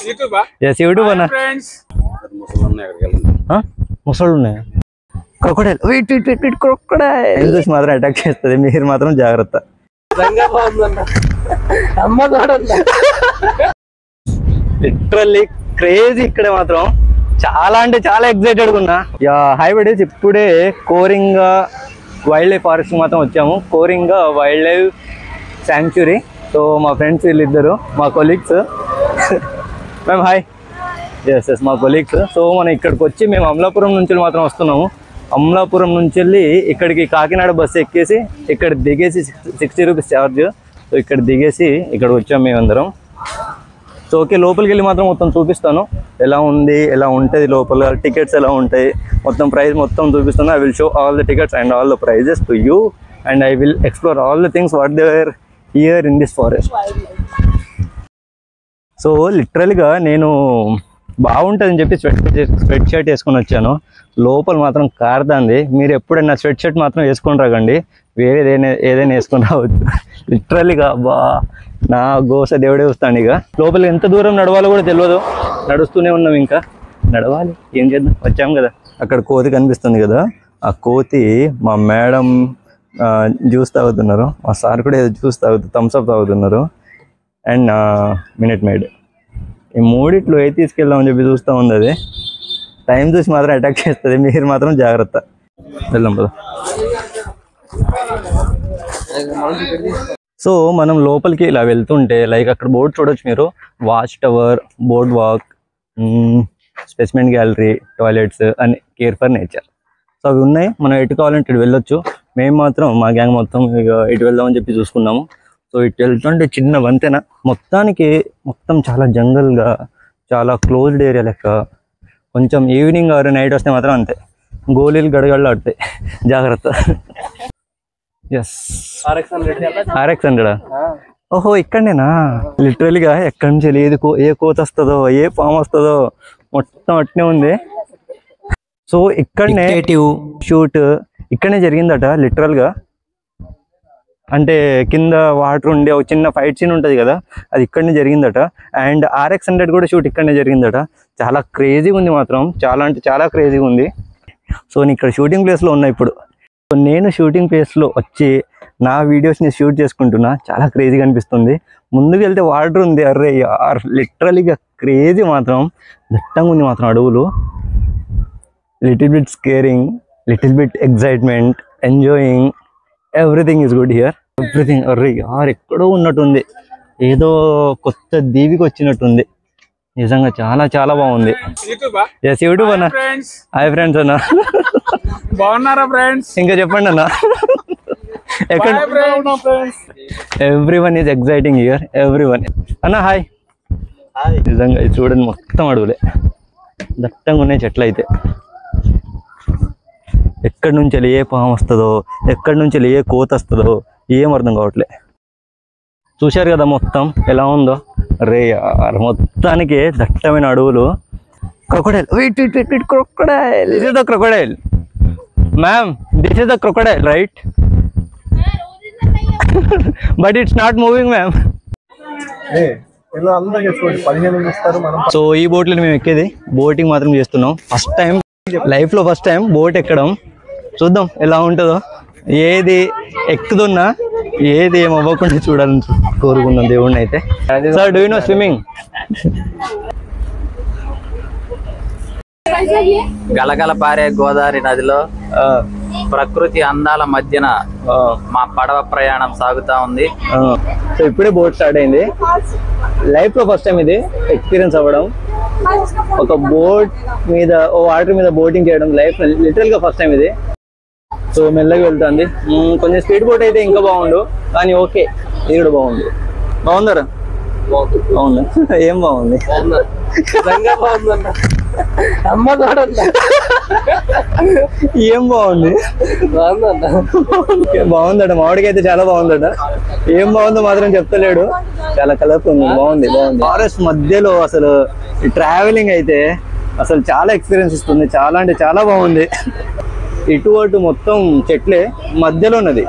YouTube అన్న ముసళ్ళు ఉన్నాయా crocodile crocodile చూసి మాత్రం అటాక్ చేస్తుంది మీరు మాత్రం జాగ్రత్త లిటరల్లీ క్రేజీ ఇక్కడ మాత్రం చాలా అంటే చాలా ఎక్సైటెడ్గా ఉన్నా హాయ్ బడీస్ ఇప్పుడే కోరింగా వైల్డ్ లైఫ్ ఫారెస్ట్ మాత్రం వచ్చాము Coringa wild life sanctuary so మా ఫ్రెండ్స్ వీళ్ళిద్దరు మా కొలీగ్స్ మ్యామ్ హాయ్ ఎస్ మా కొలీగ్స్ సో మనం ఇక్కడికి వచ్చి మేము అమలాపురం నుంచి మాత్రం వస్తున్నాము అమలాపురం నుంచి వెళ్ళి ఇక్కడికి కాకినాడ బస్సు ఎక్కేసి ఇక్కడ దిగేసి 60 రూపీస్ ఛార్జ్ సో ఇక్కడ దిగేసి ఇక్కడ వచ్చాము మేమందరం సో ఓకే లోపలికి వెళ్ళి మాత్రం మొత్తం చూపిస్తాను ఎలా ఉంది ఎలా ఉంటుంది లోపల టికెట్స్ ఎలా ఉంటాయి మొత్తం ప్రైస్ మొత్తం చూపిస్తాను I will show all the tickets and all the prices to you and I will explore all the things what there here in this forest so లిటరల్గా నేను బాగుంటుందని చెప్పి స్వెట్ షర్ట్ వేసుకొని వచ్చాను లోపల మాత్రం కారుతుంది మీరు ఎప్పుడైనా స్వెట్ షర్ట్ మాత్రం వేసుకొని రాకండి వేరే ఏదైనా వేసుకొని రావచ్చు లిటరల్గా బా నా గోస దేవుడే వస్తాను ఇక లోపలికి ఎంత దూరం నడవాలో కూడా తెలియదు నడుస్తూనే ఉన్నాం ఇంకా నడవాలి ఏం చేద్దాం వచ్చాం కదా అక్కడ కోతి కనిపిస్తుంది కదా ఆ కోతి మా మేడం జ్యూస్ తాగుతున్నారు మా సార్ కూడా ఏదో జ్యూస్ థమ్స్అప్ తాగుతున్నారు అండ్ మినిట్ మేడ్ ఈ మూడిట్లో ఏ తీసుకెళ్దామని చెప్పి చూస్తూ ఉంది అది టైం చూసి మాత్రం అటాక్ చేస్తుంది మీరు మాత్రం జాగ్రత్త వెళ్దాం కదా సో మనం లోపలికి ఇలా వెళ్తుంటే లైక్ అక్కడ బోర్డు చూడొచ్చు మీరు watch tower board walk specimen gallery toilets and care for nature so అవి ఉన్నాయి మనం ఎటు కావాలంటే ఇటు వెళ్ళొచ్చు మేము మాత్రం మా గ్యాంగ్ మొత్తం ఇక ఇటు వెళ్దామని చెప్పి చూసుకున్నాము సో ఇటు వెళ్తుంటే చిన్న వంతెన మొత్తం చాలా జంగల్గా చాలా క్లోజ్డ్ ఏరియా లెక్క కొంచెం ఈవినింగ్ ఆర్ నైట్ వస్తే మాత్రం అంతే గోళీలు గడగడలు ఆడతాయి జాగ్రత్త ఎస్ RX100 ఓహో ఇక్కడనేనా లిటరల్గా ఎక్కడి నుంచి లేదు ఏ కోత వస్తుందో ఏ పాము వస్తుందో మొత్తం అట్నే ఉంది సో ఇక్కడనే షూట్ ఇక్కడనే జరిగిందట లిటరల్గా అంటే కింద వాటర్ ఉండే ఒక చిన్న ఫైట్ సీన్ ఉంటుంది కదా అది ఇక్కడనే జరిగిందట అండ్ RX100 కూడా షూట్ ఇక్కడనే జరిగిందట చాలా క్రేజీగా ఉంది మాత్రం చాలా అంటే చాలా క్రేజీగా ఉంది సో నేను ఇక్కడ షూటింగ్ ప్లేస్లో ఉన్నా ఇప్పుడు సో నేను షూటింగ్ ప్లేస్లో వచ్చి నా వీడియోస్ని షూట్ చేసుకుంటున్నా చాలా క్రేజీగా అనిపిస్తుంది ముందుకు వెళ్తే వాటర్ ఉంది అర్రే లిటరలీగా క్రేజీ మాత్రం దట్టంగా ఉంది మాత్రం అడవులు little bit scaring little bit excitement enjoying everything is good here everything array ఎక్కడో ఉన్నట్టుంది ఏదో కొత్త దీవికి వచ్చినట్టుంది నిజంగా చాలా చాలా బాగుంది ఎస్ యూట్యూబ్ అన్న హాయ్ ఫ్రెండ్స్ అన్న బాగున్నారా ఫ్రెండ్స్ ఇంకా చెప్పండి అన్న ఎక్కడ everyone is exciting here everyone అన్న హాయ్ నిజంగా ఇది చూడండి మొత్తం అడవులే దట్టంగా ఉన్నాయి చెట్లు అయితే ఎక్కడి నుంచి వెళ్ళి ఏ పాము వస్తుందో ఎక్కడి నుంచి వెళ్ళి ఏ కోత వస్తుందో ఏం అర్థం కావట్లే చూశారు కదా మొత్తం ఎలా ఉందో రే మొత్తానికి దట్టమైన అడవులు crocodile crocodile this is the crocodile ma'am this is the crocodile right but it's not moving ma'am so ఈ బోట్లో మేము ఎక్కేది బోటింగ్ మాత్రం చేస్తున్నాం ఫస్ట్ టైం లైఫ్లో ఫస్ట్ టైం బోట్ ఎక్కడం చూద్దాం ఎలా ఉంటుందో ఏది ఎక్కుతున్నా ఏది ఏం అవ్వకుండా చూడాలని కోరుకున్నాం దేవుడిని అయితే sir do you know swimming గలగల పారే గోదావరి నదిలో ప్రకృతి అందాల మధ్యన మా పడవ ప్రయాణం సాగుతా ఉంది సో ఇప్పుడే బోట్ స్టార్ట్ అయింది లైఫ్ లో ఫస్ట్ టైం ఇది ఎక్స్పీరియన్స్ అవ్వడం ఒక బోట్ మీద వాటర్ మీద బోటింగ్ చేయడం లైఫ్ లిటరల్ గా ఫస్ట్ టైం ఇది సో మెల్లగా వెళ్తుంది కొంచెం స్పీడ్ బోట్ అయితే ఇంకా బాగుండు కానీ ఓకే ఇది కూడా బాగుంది బాగుందరా బాగుందా ఏం బాగుంది ఏం బాగుంది బాగుందట మామిడికి అయితే చాలా బాగుందట ఏం బాగుందో మాత్రం చెప్తలేడు చాలా కలర్ఫుల్ ఉంది బాగుంది ఫారెస్ట్ మధ్యలో అసలు ట్రావెలింగ్ అయితే అసలు చాలా ఎక్స్పీరియన్స్ ఇస్తుంది చాలా అంటే చాలా బాగుంది ఇటు అటు మొత్తం చెట్లే మధ్యలో ఉన్నది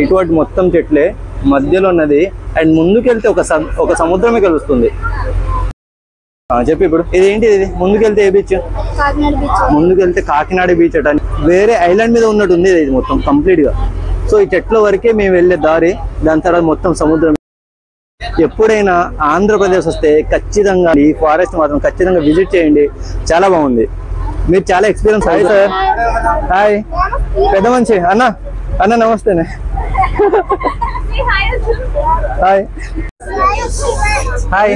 ఇటు అటు మొత్తం చెట్లే మధ్యలో ఉన్నది అండ్ ముందుకెళ్తే ఒక సముద్రమే కలుస్తుంది చెప్పి ఇప్పుడు ఇది ఏంటి, ఇది ముందుకెళ్తే ఏ బీచ్? ముందుకెళ్తే కాకినాడ బీచ్ అట. వేరే ఐలాండ్ మీద ఉన్నట్టు ఉంది ఇది మొత్తం కంప్లీట్ గా. సో ఈ చెట్ల వరకే మేము వెళ్ళే దారి, దాని తర్వాత మొత్తం సముద్రం. ఎప్పుడైనా ఆంధ్రప్రదేశ్ వస్తే ఖచ్చితంగా ఈ ఫారెస్ట్ మాత్రం ఖచ్చితంగా విజిట్ చేయండి, చాలా బాగుంది. మీరు చాలా ఎక్స్పీరియన్స్. Hi sir. హాయ్ పెద్ద మంచి అన్న. అన్న నమస్తేనే. Hi hi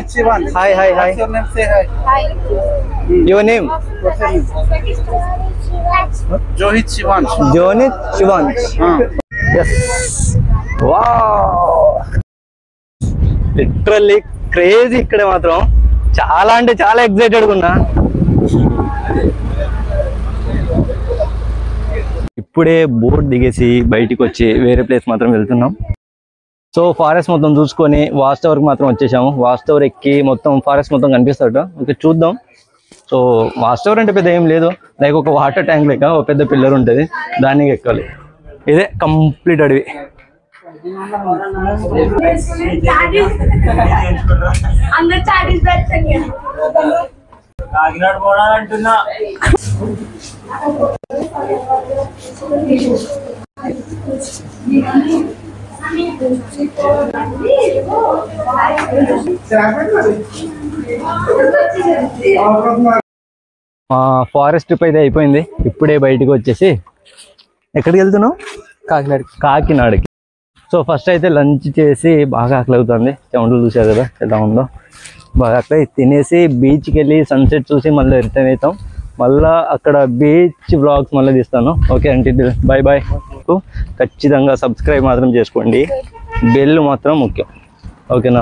hi hi hi. Your name? Johit Shivansh. Johit Shivansh. Yes. Wow, literally crazy. ఇక్కడ మాత్రం చాలా అంటే చాలా ఎక్సైటెడ్గా ఉన్నా. ఇప్పుడే బోట్ దిగేసి బయటికి వచ్చి వేరే ప్లేస్ మాత్రం వెళ్తున్నాం. సో ఫారెస్ట్ మొత్తం చూసుకొని వాచ్ టవర్కి మాత్రం వచ్చేసాము. వాచ్ టవర్ ఎక్కి మొత్తం ఫారెస్ట్ మొత్తం కనిపిస్తాడు. ఓకే చూద్దాం. సో వాచ్ టవర్ అంటే పెద్ద ఏం లేదు, లైక్ ఒక వాటర్ ట్యాంక్ లెక్క ఒక పెద్ద పిల్లర్ ఉంటుంది, దానికి ఎక్కాలి. ఇదే కంప్లీట్ అడవి. కాకినాడ పోవాలంటున్నా. ఫారెస్ట్ ట్రిప్ అయితే అయిపోయింది. ఇప్పుడే బయటకు వచ్చేసి ఎక్కడికి వెళ్తున్నాం? కాకినాడకి. సో ఫస్ట్ అయితే లంచ్ చేసి బాగా ఆకలి అవుతుంది. చెమటలు చూసారు కదా ఎలా ఉందో, బాగా ఆకలి. తినేసి బీచ్కి వెళ్ళి సన్సెట్ చూసి మళ్ళీ రిటర్న్ అవుతాం. మళ్ళీ అక్కడ బీచ్ వ్లాగ్స్ మళ్ళీ తీస్తాను. ఓకే అంటే బాయ్ బాయ్. ఖచ్చితంగా సబ్స్క్రైబ్ మాత్రం చేసుకోండి, బెల్ మాత్రం ముఖ్యం. ఓకేనా?